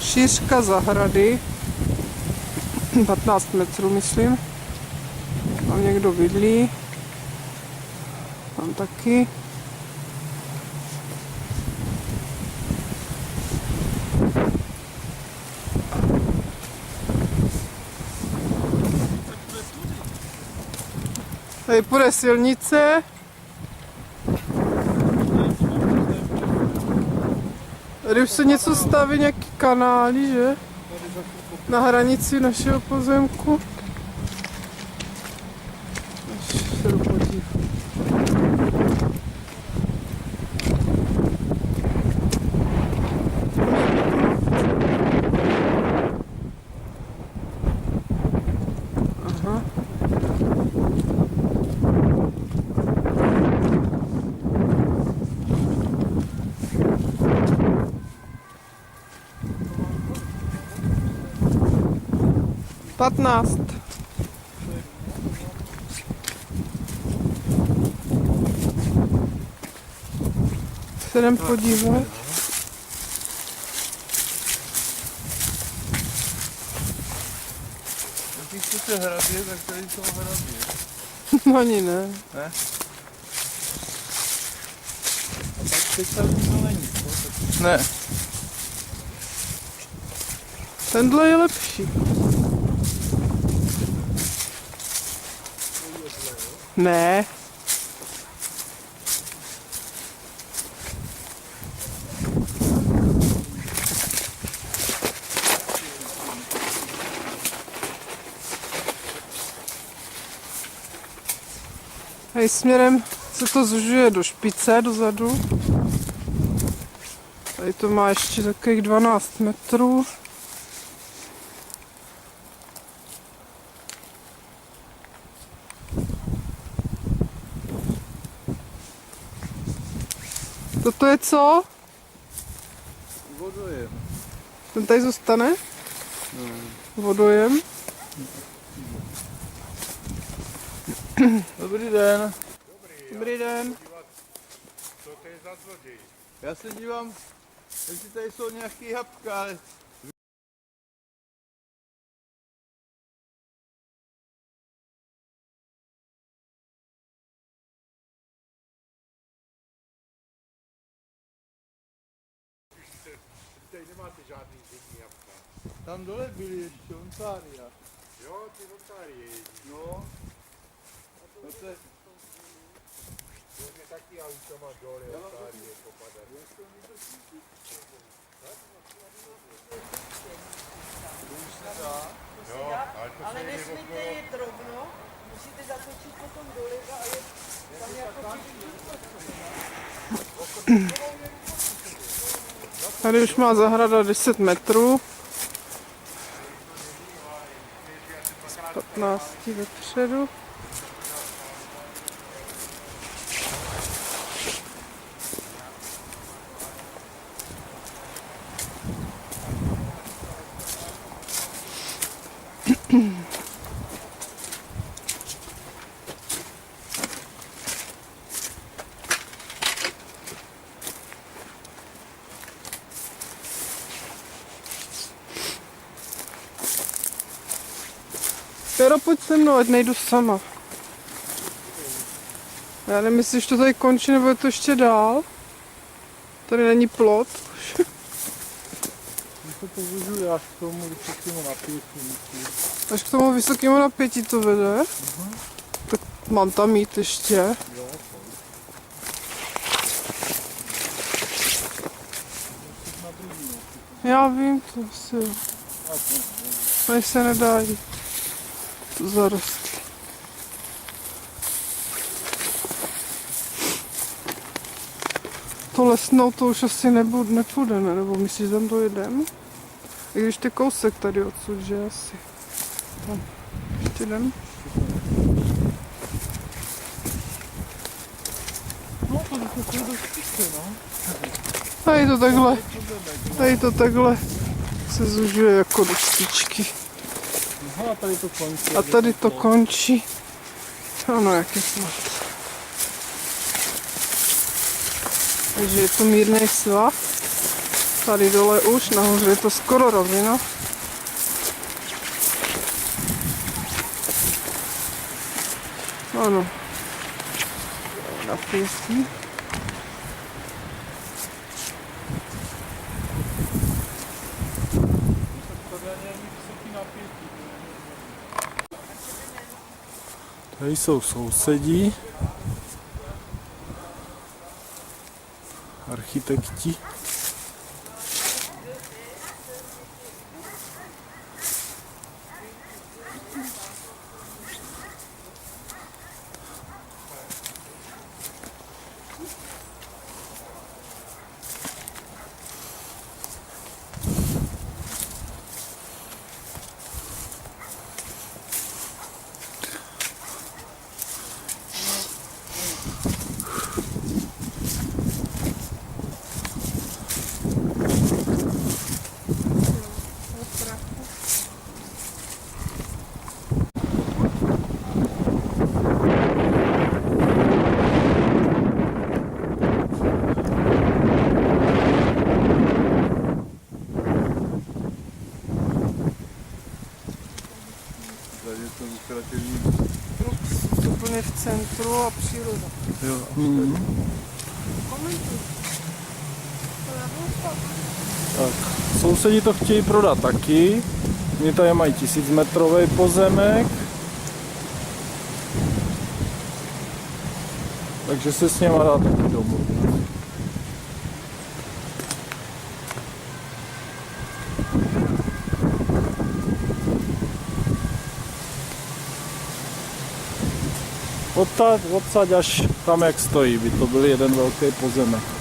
Šířka zahrady 15 metrů, myslím. Tam někdo bydlí. Tam taky. Tady půjde silnice. Tady už se něco staví, nějaký kanály, že? Na hranici našeho pozemku. Až se jdu podívat. Aha. Patnáct. Se jdem podívat. Když chcete hrabě, tak tady jsou hrabě. No ani ne. Ne? A tak teď tam to není. Ne. Tenhle je lepší. Ne. Tady směrem se to zužuje do špice, dozadu. Tady to má ještě takových 12 metrů. Toto je co? Vodojem. Ten tady zůstane? Vodojem. Dobrý den. Dobrý den. Co to je za zloděj? Já se dívám, jestli tady jsou nějaký jabka, ale... Tady nemáte žádný zimní jabka. Tam dole byly ještě ontária. Jo, ty notárie jezdí. No. No to je... To mě taky auto má dole notárie popadat. Jo, ale to Ale se jde nesmíte okolo. jít rovno, musíte zatočit potom doleva a je tam jako Tady už má zahrada 10 metrů. Z 15 vepředu. Pero pojď se mnou, ať nejdu sama. Já nevím, jestli to tady končí, nebo je to ještě dál. Tady není plot. Když to použiju já k tomu vysokému napětí. Až k tomu vysokému napětí to vede. Tak mám tam jít ještě. Já vím, to asi. Tady se nedá jít. To zarostl. To lesnou to už asi nepůjde, ne? Nebo myslíš, že tam dojedeme? I když ty kousek tady odsud, že asi. Tam ještě jdem. No to je do špice, no. Tady to takhle se zužuje jako do špičky. Aha, tady to končí. A tady to končí. Ano, jak je snad. Takže je to mírný svah. Tady dole už, nahoře je to skoro rovina. Ano. Napěstí. Tady jsou sousedí, architekti. Tady je to lukrativní. Úplně v centru a příroda. Jo. Tak, sousedi to chtějí prodat taky. Oni tady mají 1000metrový pozemek. Takže se s něma dá taky domluvit. Odsaď až tam, jak stojí, by to byl jeden velký pozemek.